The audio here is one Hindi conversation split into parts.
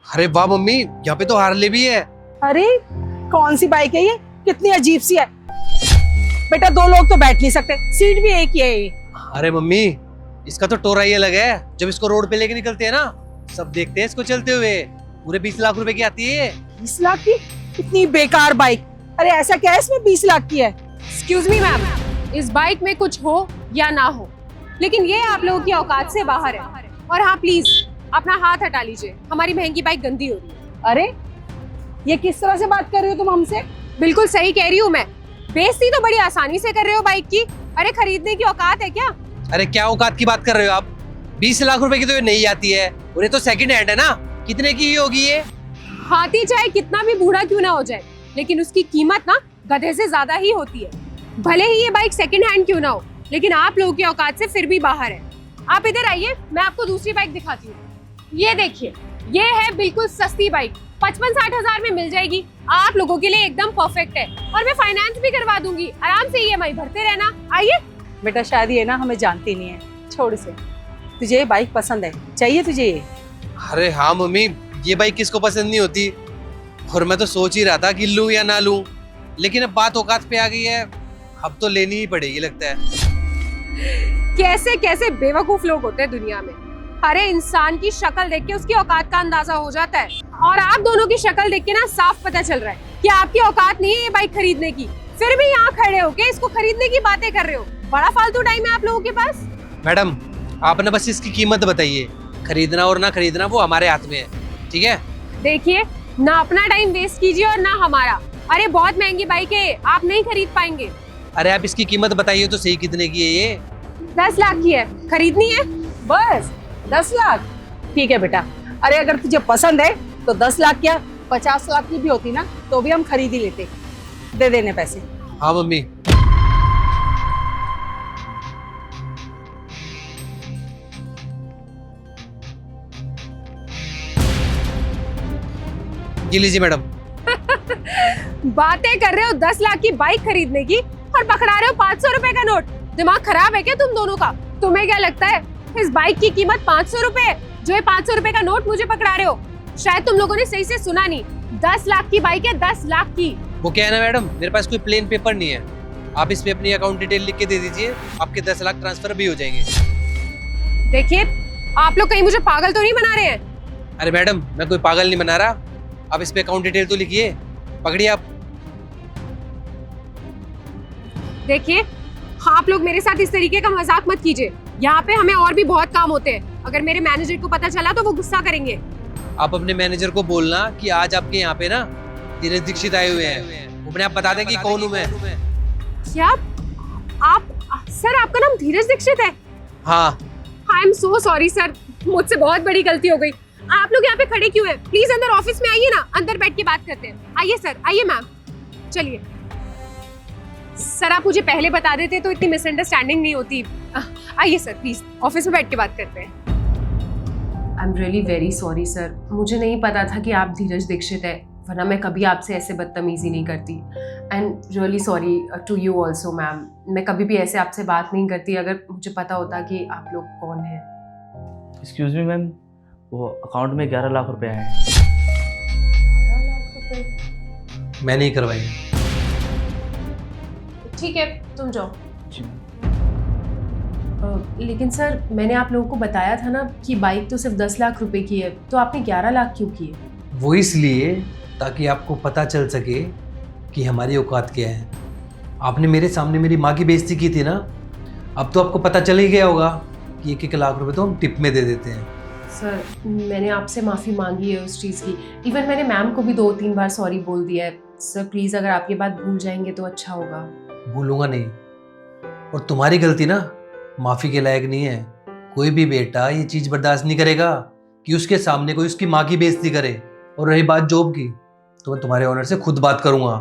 अरे वाह मम्मी, यहाँ पे तो हार्ले भी है। अरे कौन सी बाइक है ये, कितनी अजीब सी है। बेटा दो लोग तो बैठ नहीं सकते, सीट भी एक ही है ये। अरे मम्मी, इसका तो टोरा ही अलग है। जब इसको रोड पे लेके निकलते हैं ना, सब देखते हैं इसको चलते हुए। पूरे 20 लाख रुपए की आती है ये। 20 लाख की इतनी बेकार बाइक। अरे ऐसा क्या है इसमें 20 लाख की है। एक्सक्यूज मी मैम, इस बाइक में कुछ हो या ना हो, लेकिन ये आप लोगों की औकात से बाहर है। और हाँ प्लीज अपना हाथ हटा लीजिए, हमारी महंगी बाइक गंदी हो रही है। अरे ये किस तरह से बात कर रही हो तुम हमसे। बिल्कुल सही कह रही हूँ मैं, बेइज्जती तो बड़ी आसानी से कर रहे हो बाइक की। अरे खरीदने की औकात है क्या? अरे क्या औकात की बात कर रहे हो आप? 20 लाख रुपए की तो ये नहीं आती है, और ये तो सेकंड हैंड है ना। कितने की ही होगी ये? हाथी चाहे कितना भी बूढ़ा क्यों ना हो जाए, लेकिन उसकी कीमत ना गधे से ज्यादा ही होती है। भले ही ये बाइक सेकंड हैंड क्यों ना हो, लेकिन आप लोगों की औकात से फिर भी बाहर है। आप इधर आइए, मैं आपको दूसरी बाइक दिखाती हूँ। ये देखिए, ये है बिल्कुल सस्ती बाइक, 55-60 हजार में मिल जाएगी। आप लोगों के लिए एकदम परफेक्ट है, और मैं फाइनेंस भी करवा दूंगी। आराम से EMI भरते रहना। आइए। बेटा शायद ये ना हमें जानती नहीं है, छोड़ इसे। तुझे ये बाइक पसंद है, चाहिए तुझे ये? अरे हाँ मम्मी, ये बाइक किसको पसंद नहीं होती। और मैं तो सोच ही रहा था कि लूं या ना लूं, लेकिन अब बात औकात पे आ गई है, अब तो लेनी ही पड़ेगी लगता है। कैसे कैसे बेवकूफ लोग होते हैं दुनिया में। अरे इंसान की शक्ल देख के उसकी औकात का अंदाजा हो जाता है, और आप दोनों की शक्ल देख के ना साफ पता चल रहा है कि आपकी औकात नहीं है ये बाइक खरीदने की। फिर भी यहाँ खड़े होके इसको खरीदने की बातें कर रहे हो। बड़ा फालतू टाइम है आप लोगों के पास। मैडम, आप ना बस इसकी कीमत बताइए, खरीदना और ना खरीदना वो हमारे हाथ में है, ठीक है? देखिए, ना अपना टाइम वेस्ट कीजिए और ना हमारा। अरे बहुत महंगी बाइक है, आप नहीं खरीद पाएंगे। अरे आप इसकी कीमत बताइए तो सही, कितने की है ये? 10 लाख की है, खरीदनी है? बस 10 लाख? ठीक है बेटा, अरे अगर तुझे पसंद है तो 10 लाख क्या 50 लाख की भी होती ना तो भी हम खरीद ही लेते। दे देने पैसे। हाँ मम्मी। ये लीजिए मैडम। बातें कर रहे हो 10 लाख की बाइक खरीदने की, और पकड़ा रहे हो 500 रुपए का नोट। दिमाग खराब है क्या तुम दोनों का? तुम्हें क्या लगता है इस बाइक की कीमत 500 रुपए है, जो ये 500 रुपए का नोट मुझे पकड़ा रहे हो? शायद तुम लोगों ने सही से सुना नहीं। 10 लाख की बाइक है, 10 लाख की। वो क्या है ना मैडम, मेरे पास कोई प्लेन पेपर नहीं है। आप इस पे अपनी अकाउंट डिटेल लिख के दे दीजिए, आपके 10 लाख ट्रांसफर भी हो जाएंगे। देखिए, आप लोग कहीं मुझे पागल तो नहीं बना रहे हैं? अरे मैडम, मैं कोई पागल नहीं बना रहा। आप इस पे अकाउंट डिटेल तो लिखिए, पकड़िए आप। देखिए, आप लोग मेरे साथ इस तरीके का मजाक मत कीजिए। यहाँ पे हमें और भी बहुत काम होते हैं। अगर मेरे मैनेजर को पता चला तो वो गुस्सा करेंगे। आप अपने मैनेजर को बोलना कि आज आपके यहाँ पे ना धीरज दीक्षित आए हुए हैं। वो अपने आप बता दें कि कौन हूँ मैं। क्या आप सर, आपका नाम धीरज दीक्षित है? हाँ। I am so sorry sir, मुझसे बहुत बड़ी गलती हो गई। आप लोग यहाँ पे खड़े क्यों हैं? प्लीज अंदर ऑफिस में आइए ना, अंदर बैठ के बात करते हैं। आइए सर, आइए मैम, चलिए। सर आप मुझे पहले बता देते तो इतनी मिसअंडरस्टैंडिंग नहीं होती। आइए सर, प्लीज ऑफिस में बैठ के बात करते हैं। I am really very sorry sir, मुझे नहीं पता था कि आप धीरज दीक्षित है, वरना मैं कभी आपसे ऐसे बदतमीजी नहीं करती। And really sorry to you also ma'am, मैं कभी भी ऐसे आपसे बात नहीं करती अगर मुझे पता होता कि आप लोग कौन हैं। एक्सक्यूज मी मैम, वो अकाउंट में 11 लाख रुपए हैं। 12 लाख रुपए? मैं नहीं करवाई। ठीक है, तुम जाओ। जी। लेकिन सर, मैंने आप लोगों को बताया था ना कि बाइक तो सिर्फ 10 लाख रुपए की है, तो आपने 11 लाख क्यों की है? वो इसलिए ताकि आपको पता चल सके कि हमारी औकात क्या है। आपने मेरे सामने मेरी माँ की बेइज्जती की थी ना, अब तो आपको पता चल ही गया होगा कि 1-1 लाख रुपए तो हम टिप में दे देते हैं। सर, मैंने आपसे माफ़ी मांगी है उस चीज़ की। इवन मैंने मैम को भी 2-3 बार सॉरी बोल दिया है। सर प्लीज़, अगर आप ये बात भूल जाएंगे तो अच्छा होगा। भूलूंगा नहीं, और तुम्हारी गलती ना माफ़ी के लायक नहीं है। कोई भी बेटा ये चीज़ बर्दाश्त नहीं करेगा कि उसके सामने कोई उसकी माँ की बेइज्जती करे। और रही बात जॉब की, तो मैं तुम्हारे ओनर से खुद बात करूंगा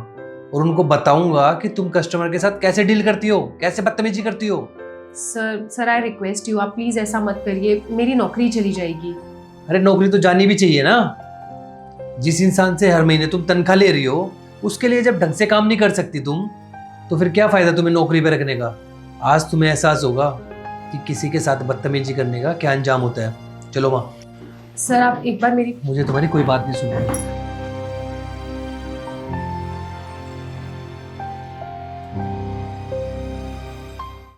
और उनको बताऊंगा कि तुम कस्टमर के साथ कैसे डील करती हो, कैसे बदतमीजी करती हो। सर आई रिक्वेस्ट यू, आप प्लीज़ ऐसा मत करिए, मेरी नौकरी चली जाएगी। अरे नौकरी तो जानी भी चाहिए ना। जिस इंसान से हर महीने तुम तनख्वाह ले रही हो, उसके लिए जब ढंग से काम नहीं कर सकती तुम, तो फिर क्या फ़ायदा तुम्हें नौकरी पे रखने का। आज तुम्हें एहसास होगा कि किसी के साथ बदतमीजी करने का क्या अंजाम होता है। चलो माँ। सर आप एक बार मेरी मुझे तुम्हारी कोई बात नहीं सुननी।